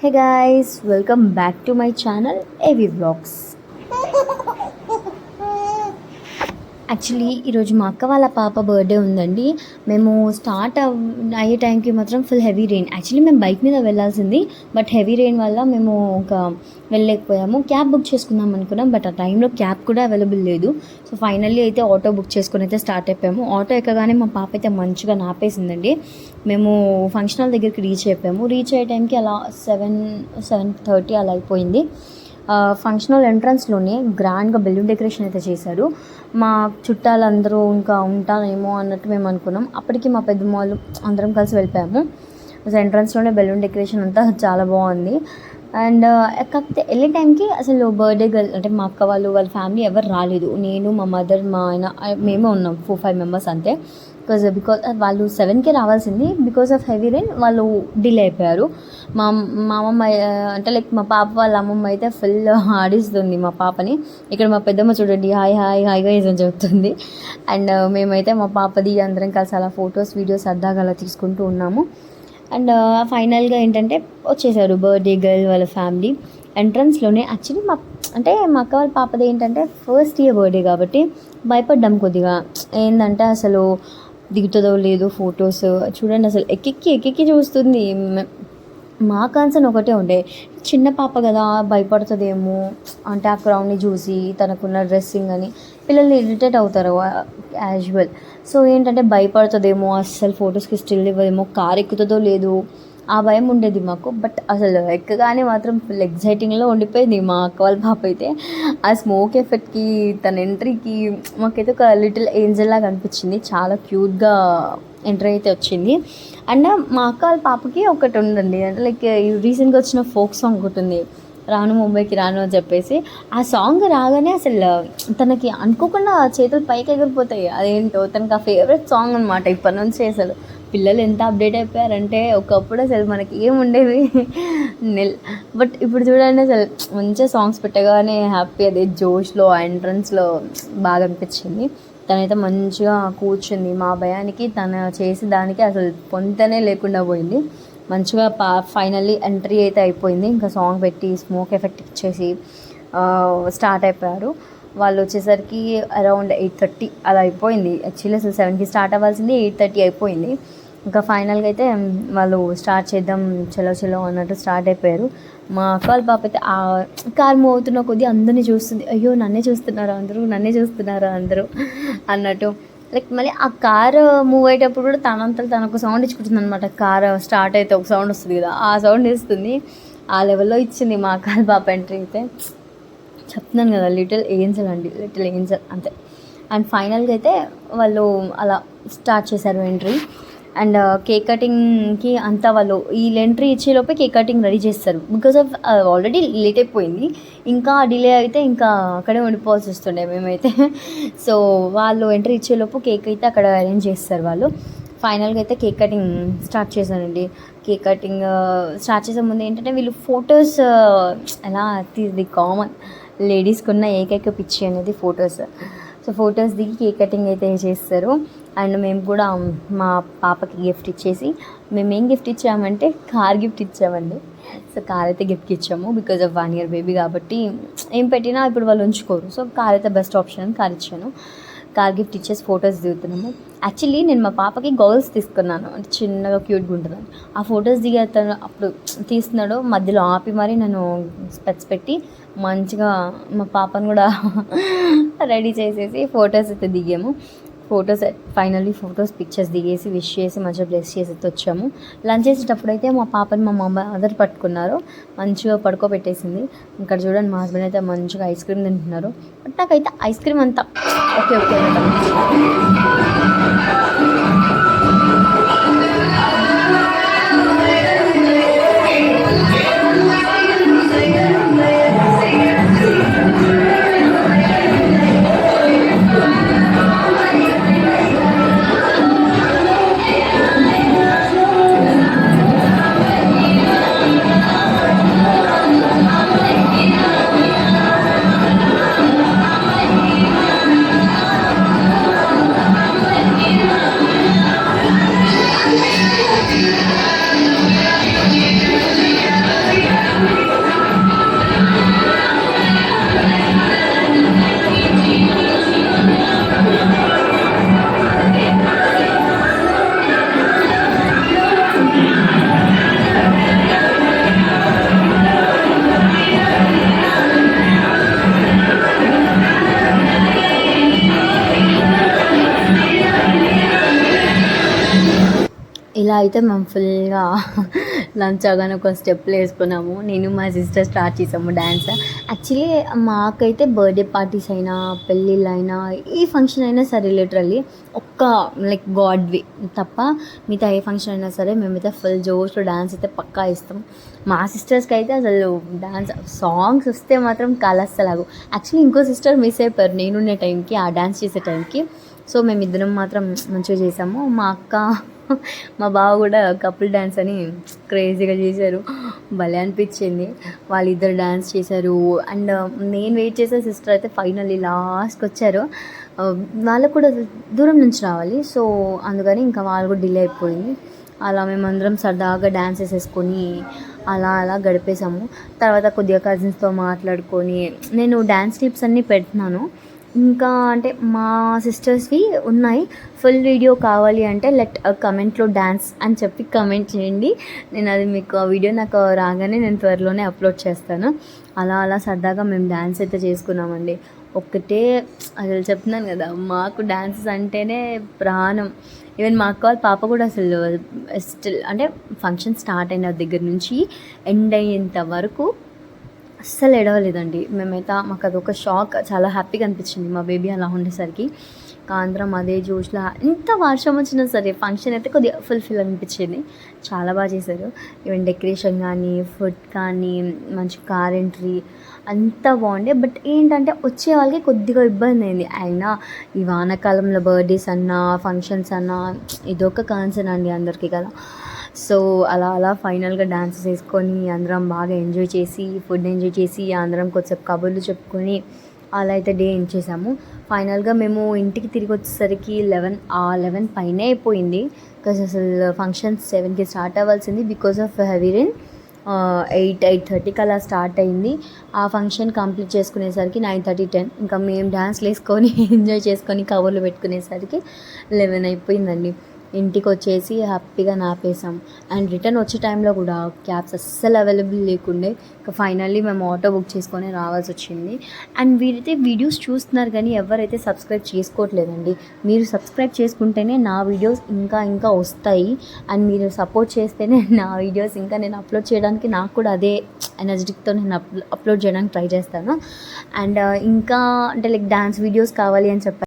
Hey guys, welcome back to my channel AV Vlogs. Actually ఈరోజు మా అక్క వాళ్ళ పాప బర్త్డే ఉందండి. మేము స్టార్ట్ అయ్యే టైంకి మాత్రం ఫుల్ హెవీ రెయిన్. యాక్చువల్లీ మేము బైక్ మీద వెళ్ళాల్సింది, బట్ హెవీ రెయిన్ వల్ల మేము వెళ్ళలేకపోయాము. క్యాబ్ బుక్ చేసుకుందాం అనుకున్నాం, బట్ ఆ టైంలో క్యాబ్ కూడా అవైలబుల్ లేదు. సో ఫైనల్లీ అయితే ఆటో బుక్ చేసుకుని అయితే స్టార్ట్ అయిపోయాము. ఆటో ఎక్కగానే మా పాప అయితే మంచిగా నాపేసిందండి. మేము ఫంక్షన్ హాల్ దగ్గరికి రీచ్ అయిపోయాము. రీచ్ అయ్యే టైంకి అలా 7:30 అలా అయిపోయింది. ఫంక్షన్ హాల్ ఎంట్రన్స్లోనే గ్రాండ్గా బెలూన్ డెకరేషన్ అయితే చేశారు. మా చుట్టాలందరూ ఇంకా ఉంటారేమో అన్నట్టు మేము అనుకున్నాం. అప్పటికి మా పెద్దమ్మ వాళ్ళు అందరం కలిసి వెళ్ళిపోయాము. ఎంట్రన్స్లోనే బెలూన్ డెకరేషన్ అంతా చాలా బాగుంది. అండ్ కాకపోతే వెళ్ళే టైంకి అసలు బర్త్డే గర్ల్ అంటే మా అక్క వాళ్ళు వాళ్ళ ఫ్యామిలీ ఎవరు రాలేదు. నేను, మా మదర్, మా ఆయన మేమే ఉన్నాం 4-5 మెంబర్స్ అంతే. బికాజ్ వాళ్ళు 7కే రావాల్సింది. బికాస్ ఆఫ్ హెవీ రెయిన్ వాళ్ళు డిలే అయిపోయారు. మా అమ్మమ్మ అంటే లైక్ మా పాప వాళ్ళ అమ్మమ్మ అయితే ఫుల్ ఆడిస్తుంది మా పాపని. ఇక్కడ మా పెద్దమ్మ చూడండి హాయ్ హాయ్ హాయ్ గైస్ అని చెప్తుంది. అండ్ మేమైతే మా పాపది అందరం కలిసి అలా ఫొటోస్ వీడియోస్ సరదాగా అలా తీసుకుంటూ ఉన్నాము. అండ్ ఫైనల్గా ఏంటంటే వచ్చేసారు బర్త్డే గర్ల్ వాళ్ళ ఫ్యామిలీ. ఎంట్రన్స్లోనే యాక్చువల్లీ మా అక్క వాళ్ళ పాపది ఏంటంటే ఫస్ట్ ఇయర్ బర్త్డే కాబట్టి భయపడ్డాం కొద్దిగా. ఏంటంటే అసలు దిగుతుందో లేదో ఫొటోస్ చూడండి, అసలు ఎక్కెక్కి చూస్తుంది. మా కన్సర్న్ ఒకటే ఉండే, చిన్న పాప కదా భయపడుతుందేమో అంటే ఆ క్రౌడ్ని చూసి తనకున్న డ్రెస్సింగ్ అని పిల్లలు ఇరిటేట్ అవుతారు యాజువల్. సో ఏంటంటే భయపడుతుందేమో, అస్సలు ఫొటోస్కి స్టిల్ ఇవ్వదేమో, కార్ ఎక్కుతుందో లేదు ఆ భయం ఉండేది మాకు. బట్ అసలు ఎక్కగానే మాత్రం ఫుల్ ఎగ్జైటింగ్లో ఉండిపోయింది మా అక్క వాళ్ళ పాప అయితే. ఆ స్మోక్ ఎఫెక్ట్కి తన ఎంట్రీకి మాకైతే ఒక లిటిల్ ఏంజల్ లాగా అనిపించింది. చాలా క్యూట్గా ఎంట్రీ అయితే వచ్చింది. అండ్ మా అక్క వాళ్ళ పాపకి ఒకటి ఉందండి, అంటే లైక్ రీసెంట్గా వచ్చిన ఫోక్ సాంగ్ ఒకటి ఉంది, రాను ముంబైకి రాను అని చెప్పేసి. ఆ సాంగ్ రాగానే అసలు తనకి అనుకోకుండా చేతులు పైకి ఎగిరిపోతాయి. అదేంటో తనకి ఆ ఫేవరెట్ సాంగ్ అనమాట ఇప్పటి నుంచి. అసలు పిల్లలు ఎంత అప్డేట్ అయిపోయారంటే ఒకప్పుడు అసలు మనకి ఏముండేవి బట్ ఇప్పుడు చూడండి అసలు మంచిగా సాంగ్స్ పెట్టగానే హ్యాపీ, అదే జోష్లో ఎంట్రన్స్లో బాగా అనిపించింది. తనైతే మంచిగా కూర్చుంది. మా భయానికి తను చేసి దానికి అసలు పొంతనే లేకుండా పోయింది. మంచిగా ఫైనల్లీ ఎంట్రీ అయితే అయిపోయింది. ఇంకా సాంగ్ పెట్టి స్మోక్ ఎఫెక్ట్ ఇచ్చేసి స్టార్ట్ అయిపోయారు. వాళ్ళు వచ్చేసరికి అరౌండ్ 8:30 అలా అయిపోయింది. యాక్చువల్లీ అసలు 7కి స్టార్ట్ అవ్వాల్సింది 8:30 అయిపోయింది. ఇంకా ఫైనల్గా అయితే వాళ్ళు స్టార్ట్ చేద్దాం చలో అన్నట్టు స్టార్ట్ అయిపోయారు. మా అక్క వాళ్ళ పాప అయితే ఆ కార్ మూవ్ అవుతున్న కొద్దీ అందరినీ చూస్తుంది. అయ్యో నన్నే చూస్తున్నారా అందరూ అన్నట్టు. లైక్ మళ్ళీ ఆ కార్ మూవ్ అయ్యేటప్పుడు కూడా తనకు సౌండ్ ఇచ్చుకుంటుంది అనమాట. కార్ స్టార్ట్ అయితే ఒక సౌండ్ వస్తుంది కదా, ఆ సౌండ్ ఇస్తుంది. ఆ లెవెల్లో ఇచ్చింది మా అక్క వాళ్ళ పాప ఎంట్రీ అయితే. చెప్తున్నాను కదా లిటిల్ ఏంజల్ అంతే. అండ్ ఫైనల్గా అయితే వాళ్ళు అలా స్టార్ట్ చేశారు ఎంట్రీ. అండ్ కేక్ కటింగ్కి అంతా వాళ్ళు వీళ్ళు ఎంట్రీ ఇచ్చేలోపే కేక్ కటింగ్ రెడీ చేస్తారు. బికాస్ ఆఫ్ ఆల్రెడీ లేట్ అయిపోయింది. ఇంకా డిలే అయితే ఇంకా అక్కడే ఉండిపోవాల్సి వస్తుండే మేమైతే. సో వాళ్ళు ఎంట్రీ ఇచ్చేలోపు కేక్ అయితే అక్కడ అరేంజ్ చేస్తారు వాళ్ళు. ఫైనల్గా అయితే కేక్ కటింగ్ స్టార్ట్ చేశానండి. కేక్ కటింగ్ స్టార్ట్ చేసే ముందు ఏంటంటే వీళ్ళు ఫొటోస్ ఎలా ఇది కామన్ లేడీస్కి ఉన్న ఏకైక పిచ్చి అనేది ఫొటోస్. సో ఫొటోస్ దిగి కేక్ కటింగ్ అయితే చేస్తారు. అండ్ మేము కూడా మా పాపకి గిఫ్ట్ ఇచ్చేసి, మేమేం గిఫ్ట్ ఇచ్చామంటే కార్ గిఫ్ట్ ఇచ్చామండి. సో కార్ అయితే గిఫ్ట్ ఇచ్చాము. బికాజ్ ఆఫ్ 1 year బేబీ కాబట్టి ఏం పెట్టినా ఇప్పుడు వాళ్ళు ఉంచుకోరు. సో కార్ అయితే బెస్ట్ ఆప్షన్ అని కార్ ఇచ్చాను. కార్ గిఫ్ట్ ఇచ్చేసి ఫొటోస్ దిగుతున్నాము. యాక్చువల్లీ నేను మా పాపకి గోల్స్ తీసుకున్నాను, అంటే చిన్నగా క్యూట్గా ఉంటుందని. ఆ ఫొటోస్ దిగేస్తాను అప్పుడు తీస్తున్నాడు, మధ్యలో ఆపి మరి నేను స్పెట్స్ పెట్టి మంచిగా మా పాపను కూడా రెడీ చేసేసి ఫొటోస్ అయితే దిగాము. ఫైనల్లీ పిక్చర్స్ దిగేసి విష్ చేసి మంచిగా బ్లెస్ చేసి వచ్చాము. లంచ్ చేసేటప్పుడు అయితే మా పాపని మా మదర్ పట్టుకున్నారు, మంచిగా పడుకోబెట్టేసింది. ఇక్కడ చూడండి మా హస్బెండ్ అయితే మంచిగా ఐస్ క్రీమ్ తింటున్నారు. బట్ నాకైతే ఐస్ క్రీమ్ అంతా ఓకే అయితే మేము ఫుల్గా లంచ్ అవగానే ఒక స్టెప్లు వేసుకున్నాము. నేను మా సిస్టర్ స్టార్ట్ చేసాము డ్యాన్స్. యాక్చువల్లీ మాకైతే బర్త్డే పార్టీస్ అయినా, పెళ్ళిళ్ళైనా, ఏ ఫంక్షన్ అయినా సరే లిటరల్లీ ఒక్క లైక్ గాడ్వి తప్ప మిగతా ఏ ఫంక్షన్ అయినా సరే మేమైతే ఫుల్ జోష్లో డ్యాన్స్ అయితే పక్కా ఇస్తాం. మా సిస్టర్స్కి అయితే అసలు డ్యాన్స్ సాంగ్స్ వస్తే మాత్రం కలస్తలాగు. యాక్చువల్లీ ఇంకో సిస్టర్ మిస్ అయిపోయారు నేనున్న టైంకి, ఆ డ్యాన్స్ చేసే టైంకి. సో మేమిద్దరం మాత్రం మంచిగా చేసాము. మా అక్క మా బావ కూడా కపుల్ డ్యాన్స్ అని క్రేజీగా చేశారు. భలే అనిపించింది. వాళ్ళిద్దరు డ్యాన్స్ చేశారు. అండ్ నేను వెయిట్ చేసే సిస్టర్ అయితే ఫైనల్లీ లాస్ట్కి వచ్చారు. వాళ్ళకు కూడా దూరం నుంచి రావాలి. సో అందుకని ఇంకా వాళ్ళు కూడా డిలే అయిపోయింది. అలా మేమందరం సరదాగా డ్యాన్స్ వేసేసుకొని అలా అలా గడిపేసాము. తర్వాత కొద్దిగా కజిన్స్తో మాట్లాడుకొని నేను డ్యాన్స్ క్లిప్స్ అన్నీ పెడుతున్నాను. ఇంకా అంటే మా సిస్టర్స్వి ఉన్నాయి. ఫుల్ వీడియో కావాలి అంటే కమెంట్లో డ్యాన్స్ అని చెప్పి కమెంట్ చేయండి. నేను అది మీకు ఆ వీడియో నాకు రాగానే నేను త్వరలోనే అప్లోడ్ చేస్తాను. అలా అలా సరదాగా మేము డ్యాన్స్ అయితే చేసుకున్నామండి. ఒక్కటే అసలు చెప్తున్నాను కదా, మాకు డ్యాన్సెస్ అంటేనే ప్రాణం. ఈవెన్ మా అక్క వాళ్ళ పాప కూడా అసలు స్టిల్ అంటే ఫంక్షన్ స్టార్ట్ అయిన దగ్గర నుంచి ఎండ్ అయ్యేంత వరకు అస్సలు ఏడవలేదండి. మేమైతే మాకు అదొక షాక్. చాలా హ్యాపీగా అనిపించింది మా బేబీ అలా ఉండేసరికి. అందరం అదే జోష్లో ఎంత వర్షం వచ్చినా సరే ఫంక్షన్ అయితే కొద్దిగా ఫుల్ఫిల్ అనిపించింది. చాలా బాగా చేశారు. ఈవెన్ డెకరేషన్ కానీ, ఫుడ్ కానీ, మంచి కార్ ఎంట్రీ అంతా బాగుండే. బట్ ఏంటంటే వచ్చే వాళ్ళకి కొద్దిగా ఇబ్బంది అయింది. అయినా ఈ వానాకాలంలో బర్త్డేస్ అన్నా, ఫంక్షన్స్ అన్నా ఇదొక కన్సర్న్ అండి అందరికీ కదా. సో అలా అలా ఫైనల్గా డాన్సెస్ వేసుకొని అందరం బాగా ఎంజాయ్ చేసి, ఫుడ్ ఎంజాయ్ చేసి, అందరం కొద్దిసేపు కబుర్లు చెప్పుకొని అలా అయితే డే ఎండ్ చేసాము. ఫైనల్గా మేము ఇంటికి తిరిగి వచ్చేసరికి 11 పైనే అయిపోయింది. బికాజ్ అసలు ఫంక్షన్ 7కి స్టార్ట్ అవ్వాల్సింది. బికాజ్ ఆఫ్ హెవీ రెయిన్ 8:30కి అలా స్టార్ట్ అయింది. ఆ ఫంక్షన్ కంప్లీట్ చేసుకునేసరికి 9:30, 10 ఇంకా మేము డ్యాన్స్లు వేసుకొని ఎంజాయ్ చేసుకొని కబుర్లు పెట్టుకునేసరికి 11 అయిపోయిందండి. ఇంటికి వచ్చేసి హ్యాపీగా నాపేసాం. అండ్ రిటర్న్ వచ్చే టైంలో కూడా క్యాబ్స్ అస్సలు అవైలబుల్ లేకుండే. ఇంకా ఫైనల్లీ మేము ఆటో బుక్ చేసుకొని రావాల్సి వచ్చింది. అండ్ వీరైతే వీడియోస్ చూస్తున్నారు కానీ ఎవరైతే సబ్స్క్రైబ్ చేసుకోవట్లేదండి. మీరు సబ్స్క్రైబ్ చేసుకుంటేనే నా వీడియోస్ ఇంకా ఇంకా వస్తాయి. అండ్ మీరు సపోర్ట్ చేస్తేనే నా వీడియోస్ ఇంకా నేను అప్లోడ్ చేయడానికి నాకు కూడా అదే ఎనర్జెటిక్తో నేను అప్లోడ్ చేయడానికి ట్రై చేస్తాను. అండ్ ఇంకా అంటే లైక్ డ్యాన్స్ వీడియోస్ కావాలి అని చెప్పాను.